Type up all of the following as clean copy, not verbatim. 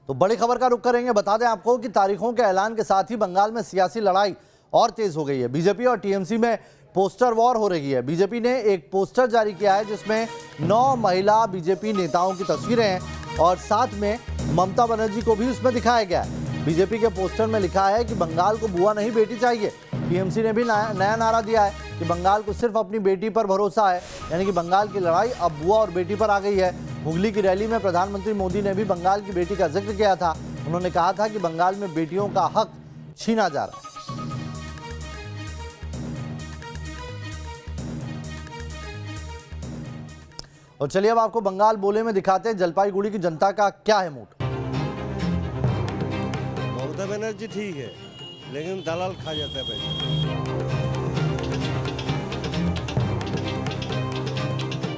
तो बड़ी खबर का रुख करेंगे। बता दें आपको कि तारीखों के ऐलान के साथ ही बंगाल में सियासी लड़ाई और तेज हो गई है। बीजेपी और टीएमसी में पोस्टर वॉर हो रही है। बीजेपी ने एक पोस्टर जारी किया है जिसमें 9 महिला बीजेपी नेताओं की तस्वीरें हैं और साथ में ममता बनर्जी को भी उसमें दिखाया गया है। बीजेपी के पोस्टर में लिखा है कि बंगाल को बुआ नहीं बेटी चाहिए। टीएमसी ने भी नया नारा दिया है कि बंगाल को सिर्फ अपनी बेटी पर भरोसा है, यानी कि बंगाल की लड़ाई अब बुआ और बेटी पर आ गई है। हुगली की रैली में प्रधानमंत्री मोदी ने भी बंगाल की बेटी का जिक्र किया था। उन्होंने कहा था कि बंगाल में बेटियों का हक छीना जा रहा है। और चलिए अब आपको बंगाल बोले में दिखाते हैं जलपाईगुड़ी की जनता का क्या है मूड। ममता बनर्जी ठीक है, लेकिन दलाल खा जाता है पैसा।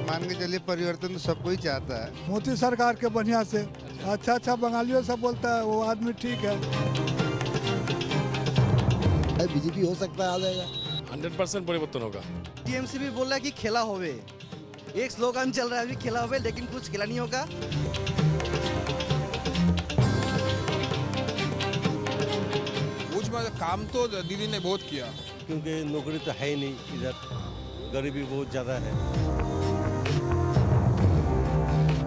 मान के चलिए परिवर्तन तो सबको ही चाहता है। मोदी सरकार के बढ़िया से अच्छा बंगालियों से बोलता है, वो आदमी ठीक है। बीजेपी हो सकता है आ जाएगा, 100% परिवर्तन होगा। टीएमसी भी बोल रहा है कि खेला होवे, एक स्लोगन चल रहा है अभी खेला होवे, लेकिन कुछ खेला नहीं होगा। काम तो दीदी ने बहुत किया, क्योंकि नौकरी तो है ही नहीं, इधर गरीबी बहुत ज्यादा है।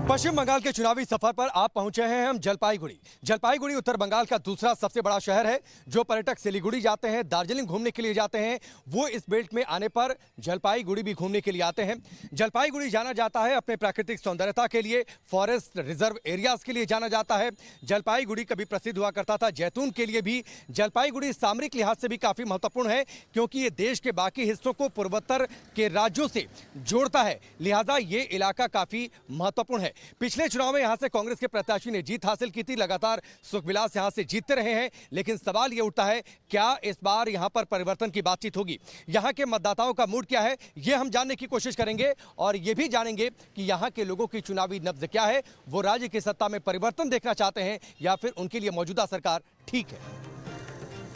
पश्चिम बंगाल के चुनावी सफर पर आप पहुंचे हैं हम जलपाईगुड़ी। जलपाईगुड़ी उत्तर बंगाल का दूसरा सबसे बड़ा शहर है। जो पर्यटक सिलीगुड़ी जाते हैं, दार्जिलिंग घूमने के लिए जाते हैं, वो इस बेल्ट में आने पर जलपाईगुड़ी भी घूमने के लिए आते हैं। जलपाईगुड़ी जाना जाता है अपने प्राकृतिक सौंदर्यता के लिए, फॉरेस्ट रिजर्व एरियाज के लिए जाना जाता है। जलपाईगुड़ी कभी प्रसिद्ध हुआ करता था जैतून के लिए भी। जलपाईगुड़ी सामरिक लिहाज से भी काफी महत्वपूर्ण है, क्योंकि ये देश के बाकी हिस्सों को पूर्वोत्तर के राज्यों से जोड़ता है, लिहाजा ये इलाका काफी महत्वपूर्ण है। पिछले चुनाव में यहां से कांग्रेस के प्रत्याशी ने जीत हासिल की थी, लगातार सुखविलास यहां से जीतते रहे हैं, लेकिन सवाल यह उठता है क्या इस बार यहां पर परिवर्तन की बातचीत होगी? यहां के मतदाताओं का मूड क्या है, यह हम जानने की कोशिश करेंगे और यह भी जानेंगे कि यहां के लोगों की चुनावी नब्ज क्या है। वो राज्य की सत्ता में परिवर्तन देखना चाहते हैं या फिर उनके लिए मौजूदा सरकार ठीक है?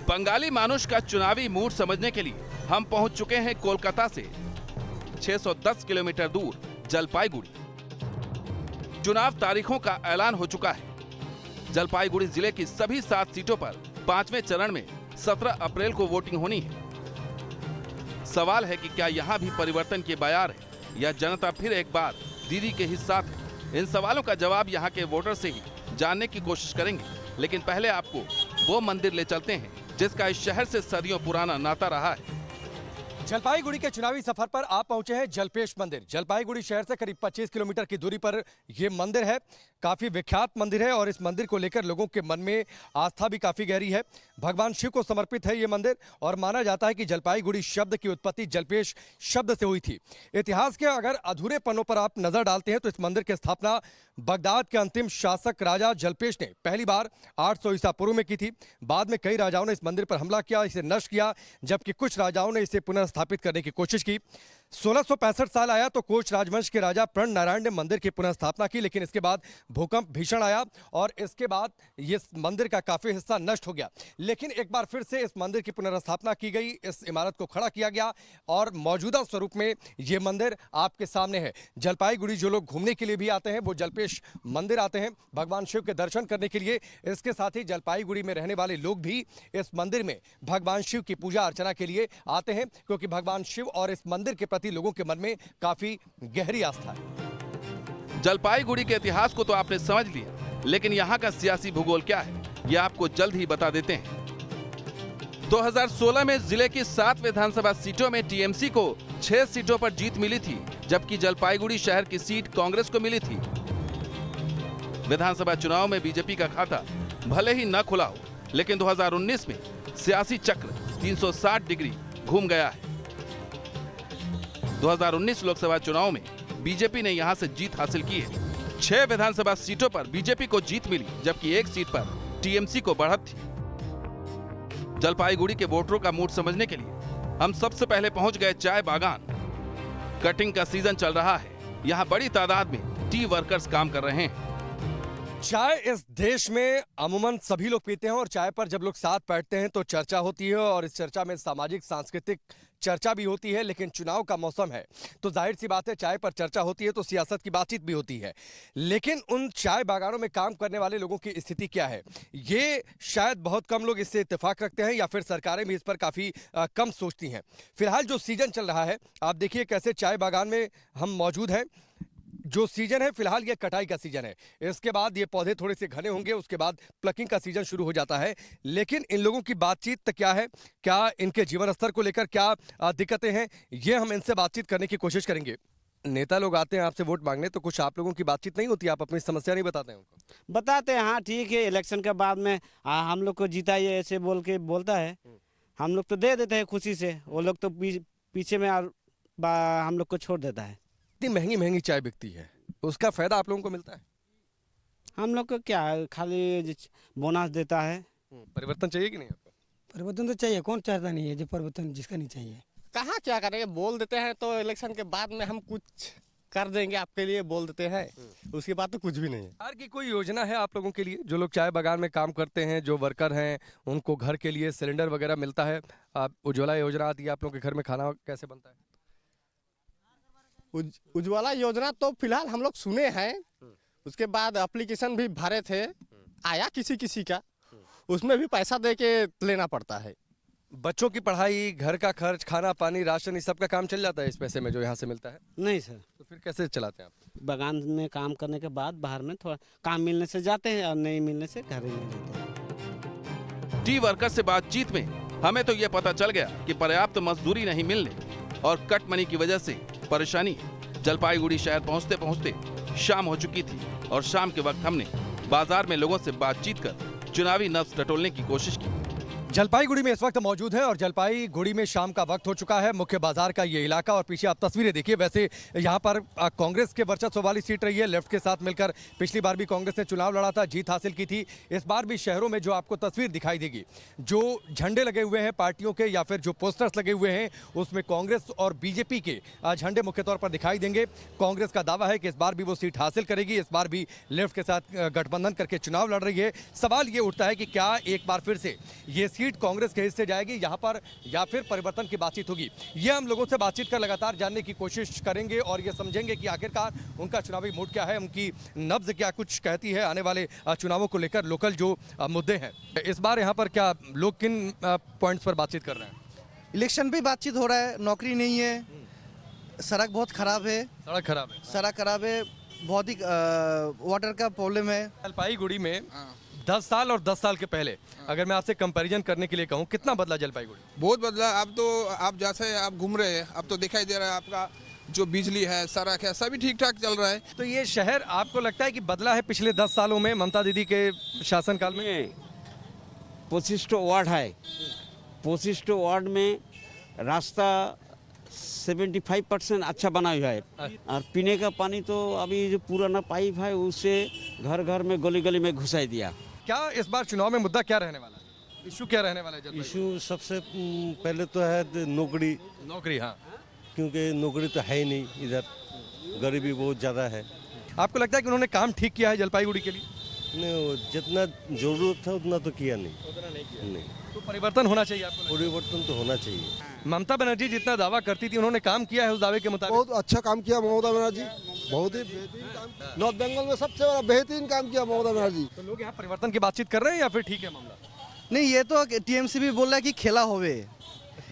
बंगाली मानुष का चुनावी मूड समझने के लिए हम पहुंच चुके हैं कोलकाता से 610 किलोमीटर दूर जलपाईगुड़ी। चुनाव तारीखों का ऐलान हो चुका है। जलपाईगुड़ी जिले की सभी 7 सीटों पर 5वें चरण में 17 अप्रैल को वोटिंग होनी है। सवाल है कि क्या यहाँ भी परिवर्तन के बयार है या जनता फिर एक बार दीदी के ही साथ है? इन सवालों का जवाब यहाँ के वोटर से ही जानने की कोशिश करेंगे, लेकिन पहले आपको वो मंदिर ले चलते हैं जिसका इस शहर से सदियों पुराना नाता रहा है। जलपाईगुड़ी के चुनावी सफर पर आप पहुंचे हैं जलपेश मंदिर। जलपाईगुड़ी शहर से करीब 25 किलोमीटर की दूरी पर यह मंदिर है। काफी विख्यात मंदिर है और इस मंदिर को लेकर लोगों के मन में आस्था भी काफी गहरी है। भगवान शिव को समर्पित है ये मंदिर और माना जाता है कि जलपाईगुड़ी शब्द की उत्पत्ति जलपेश शब्द से हुई थी। इतिहास के अगर अधूरे पन्नों पर आप नजर डालते हैं तो इस मंदिर की स्थापना बगदाद के अंतिम शासक राजा जलपेश ने पहली बार 800 ईसा पूर्व में की थी। बाद में कई राजाओं ने इस मंदिर पर हमला किया, इसे नष्ट किया, जबकि कुछ राजाओं ने इसे पुनर्स्थापित करने की कोशिश की। 1665 साल आया तो कोच राजवंश के राजा प्रण नारायण ने मंदिर की पुनर्स्थापना की, लेकिन इसके बाद भूकंप भीषण आया और इसके बाद ये मंदिर का काफी हिस्सा नष्ट हो गया। लेकिन एक बार फिर से इस मंदिर की पुनर्स्थापना की गई, इस इमारत को खड़ा किया गया और मौजूदा स्वरूप में ये मंदिर आपके सामने है। जलपाईगुड़ी जो लोग घूमने के लिए भी आते हैं वो जलपेश मंदिर आते हैं भगवान शिव के दर्शन करने के लिए। इसके साथ ही जलपाईगुड़ी में रहने वाले लोग भी इस मंदिर में भगवान शिव की पूजा अर्चना के लिए आते हैं, क्योंकि भगवान शिव और इस मंदिर के प्रति लोगों के मन में काफी गहरी आस्था है। जलपाईगुड़ी के इतिहास को तो आपने समझ लिया, लेकिन यहाँ का सियासी भूगोल क्या है यह आपको जल्द ही बता देते हैं। 2016 में जिले की 7 विधानसभा सीटों में टीएमसी को 6 सीटों पर जीत मिली थी, जबकि जलपाईगुड़ी शहर की सीट कांग्रेस को मिली थी। विधानसभा चुनाव में बीजेपी का खाता भले ही न खुला हो, लेकिन 2019 में सियासी चक्र 360 डिग्री घूम गया है। 2019 लोकसभा चुनाव में बीजेपी ने यहां से जीत हासिल की है। 6 विधानसभा सीटों पर बीजेपी को जीत मिली, जबकि 1 सीट पर टीएमसी को बढ़त थी। जलपाईगुड़ी के वोटरों का मूड समझने के लिए हम सबसे पहले पहुंच गए चाय बागान। कटिंग का सीजन चल रहा है, यहाँ बड़ी तादाद में टी वर्कर्स काम कर रहे हैं। चाय इस देश में अमूमन सभी लोग पीते हैं और चाय पर जब लोग साथ बैठते हैं तो चर्चा होती है और इस चर्चा में सामाजिक सांस्कृतिक चर्चा भी होती है। लेकिन चुनाव का मौसम है तो जाहिर सी बात है चाय पर चर्चा होती है तो सियासत की बातचीत भी होती है। लेकिन उन चाय बागानों में काम करने वाले लोगों की स्थिति क्या है, ये शायद बहुत कम लोग इससे इत्तेफाक रखते हैं या फिर सरकारें भी इस पर काफ़ी कम सोचती हैं। फिलहाल जो सीजन चल रहा है आप देखिए कैसे चाय बागान में हम मौजूद हैं। जो सीजन है फिलहाल ये कटाई का सीजन है, इसके बाद ये पौधे थोड़े से घने होंगे, उसके बाद प्लकिंग का सीजन शुरू हो जाता है। लेकिन इन लोगों की बातचीत क्या है, क्या इनके जीवन स्तर को लेकर क्या दिक्कतें हैं, ये हम इनसे बातचीत करने की कोशिश करेंगे। नेता लोग आते हैं आपसे वोट मांगने तो कुछ आप लोगों की बातचीत नहीं होती, आप अपनी समस्या नहीं बताते हैं उनको? बताते हैं, हाँ ठीक है, इलेक्शन के बाद में हम लोग को जीताइए ऐसे बोल के बोलता है, हम लोग तो दे देते हैं खुशी से, वो लोग तो पीछे में हम लोग को छोड़ देता है। इतनी महंगी महंगी चाय बिकती है, उसका फायदा आप लोगों को मिलता है? हम लोग को क्या खाली बोनस देता है। परिवर्तन चाहिए कि नहीं आपको? परिवर्तन तो चाहिए, कौन चाहता नहीं है जो परिवर्तन जिसका नहीं चाहिए। कहाँ क्या करेंगे, बोल देते हैं तो इलेक्शन के बाद में हम कुछ कर देंगे आपके लिए बोल देते हैं, उसके बाद तो कुछ भी नहीं है। सरकार की कोई योजना है आप लोगों के लिए? जो लोग चाय बागान में काम करते हैं, जो वर्कर हैं, उनको घर के लिए सिलेंडर वगैरह मिलता है? आप उज्ज्वला योजना आती है, आप लोगों के घर में खाना कैसे बनता है? उज्ज्वला योजना तो फिलहाल हम लोग सुने हैं, उसके बाद एप्लीकेशन भी भरे थे, आया किसी का, उसमें भी पैसा दे के लेना पड़ता है। बच्चों की पढ़ाई, घर का खर्च, खाना पानी, राशन, इस सब का काम चल जाता है इस पैसे में जो यहाँ से मिलता है? नहीं सर। तो फिर कैसे चलाते हैं आप? बागान में काम करने के बाद बाहर में थोड़ा काम मिलने से जाते हैं और नहीं मिलने से घर ही में रहते हैं। टी वर्कर से बातचीत में हमें तो ये पता चल गया कि पर्याप्त मजदूरी नहीं मिलने और कट मनी की वजह से परेशानी है। जलपाईगुड़ी शहर पहुंचते पहुंचते शाम हो चुकी थी और शाम के वक्त हमने बाजार में लोगों से बातचीत कर चुनावी नब्ज टटोलने की कोशिश की। जलपाईगुड़ी में इस वक्त मौजूद है और जलपाईगुड़ी में शाम का वक्त हो चुका है। मुख्य बाजार का ये इलाका और पीछे आप तस्वीरें देखिए। वैसे यहाँ पर कांग्रेस के वर्चस्व वाली सीट रही है, लेफ्ट के साथ मिलकर पिछली बार भी कांग्रेस ने चुनाव लड़ा था, जीत हासिल की थी। इस बार भी शहरों में जो आपको तस्वीर दिखाई देगी, जो झंडे लगे हुए हैं पार्टियों के या फिर जो पोस्टर्स लगे हुए हैं, उसमें कांग्रेस और बीजेपी के झंडे मुख्य तौर पर दिखाई देंगे। कांग्रेस का दावा है कि इस बार भी वो सीट हासिल करेगी, इस बार भी लेफ्ट के साथ गठबंधन करके चुनाव लड़ रही है। सवाल ये उठता है कि क्या एक बार फिर से ये सीट कांग्रेस के हिस्से जाएगी यहाँ पर या फिर परिवर्तन की बातचीत होगी? ये हम लोगों से बातचीत कर लगातार जानने की कोशिश करेंगे और ये समझेंगे कि आखिरकार उनका चुनावी मूड क्या है, उनकी नब्ज क्या कुछ कहती है आने वाले चुनावों को लेकर। लोकल जो मुद्दे हैं इस बार यहाँ पर, क्या लोग किन पॉइंट्स पर बातचीत कर रहे हैं? इलेक्शन पे बातचीत हो रहा है, नौकरी नहीं है, सड़क बहुत खराब है, सड़क खराब है, बहुत ही वाटर का प्रॉब्लम है। जलपाईगुड़ी में 10 साल और 10 साल के पहले अगर मैं आपसे कंपैरिजन करने के लिए कहूँ, कितना बदला जलपाईगुड़ी? बहुत बदला। अब तो आप जैसे आप घूम रहे हैं, अब तो दिखाई दे रहा है आपका जो बिजली है, सड़क है, सभी ठीक ठाक चल रहा है। तो ये शहर आपको लगता है कि बदला है पिछले 10 सालों में ममता दीदी के शासनकाल में? 25 वार्ड है, 25 वार्ड में रास्ता 75% अच्छा बना हुआ है और पीने का पानी तो अभी जो पुराना पाइप है उससे घर घर में गली गली में घुसाई दिया। क्या इस बार चुनाव में मुद्दा क्या रहने वाला है, इशू क्या रहने वाला है? इशू सबसे पहले तो है नौकरी। हाँ, क्योंकि नौकरी तो है ही नहीं, इधर गरीबी बहुत ज़्यादा है। आपको लगता है कि उन्होंने काम ठीक किया है जलपाईगुड़ी के लिए? नहीं, जितना जरूरत था उतना तो किया नहीं। तो परिवर्तन होना चाहिए आपको? परिवर्तन तो होना चाहिए। ममता बनर्जी जितना दावा करती थी, उन्होंने काम किया है उस दावे के मुताबिक? बहुत अच्छा काम किया ममता बनर्जी, बहुत ही बेहतरीन काम। नॉर्थ बंगाल में सबसे बड़ा बेहतरीन काम किया ममता बनर्जी। तो लोग यहाँ परिवर्तन की बातचीत कर रहे हैं या फिर ठीक है मामला? नहीं, ये तो टीएमसी भी बोल रहा है कि खेला होवे,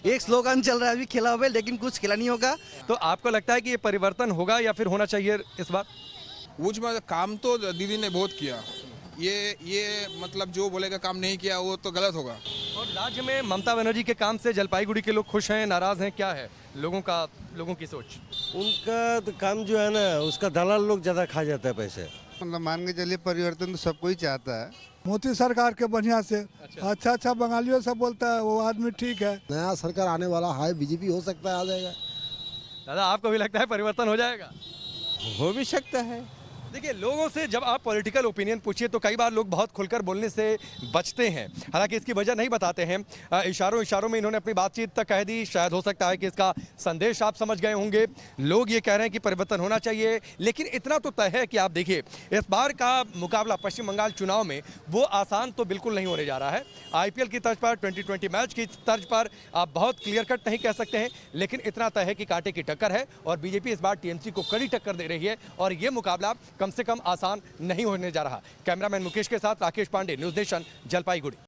एक स्लोगन चल रहा है अभी, खेला होवे, लेकिन कुछ खेला नहीं होगा। तो आपको लगता है कि ये परिवर्तन होगा या फिर होना चाहिए इस बार? वो काम तो दीदी ने बहुत किया, ये मतलब जो बोलेगा काम नहीं किया वो तो गलत होगा। और राज्य में ममता बनर्जी के काम से जलपाईगुड़ी के लोग खुश हैं, नाराज हैं, क्या है लोगों की सोच? उनका तो काम जो है ना, उसका दलाल लोग ज़्यादा खा जाता है पैसे। मतलब मान के चलिए परिवर्तन तो सबको ही चाहता है। मोदी सरकार के बढ़िया से अच्छा बंगालियों से बोलता है, वो आदमी ठीक है। नया सरकार आने वाला है, बीजेपी हो सकता है आ जाएगा। दादा आपको भी लगता है परिवर्तन हो जाएगा? हो भी सकता है, देखिए, लोगों से जब आप पॉलिटिकल ओपिनियन पूछिए तो कई बार लोग बहुत खुलकर बोलने से बचते हैं। हालांकि इसकी वजह नहीं बताते हैं। इशारों में इन्होंने अपनी बातचीत तक कह दी। शायद हो सकता है कि इसका संदेश आप समझ गए होंगे। लोग ये कह रहे हैं कि परिवर्तन होना चाहिए, लेकिन इतना तो तय है कि आप देखिए, इस बार का मुकाबला पश्चिम बंगाल चुनाव में वो आसान तो बिल्कुल नहीं होने जा रहा है। IPL की तर्ज पर, 2020 मैच की तर्ज पर आप बहुत क्लियर कट नहीं कह सकते हैं, लेकिन इतना तय है कि कांटे की टक्कर है और बीजेपी इस बार TMC को कड़ी टक्कर दे रही है और ये मुकाबला कम से कम आसान नहीं होने जा रहा। कैमरामैन मुकेश के साथ राकेश पांडे, न्यूज़ नेशन, जलपाईगुड़ी।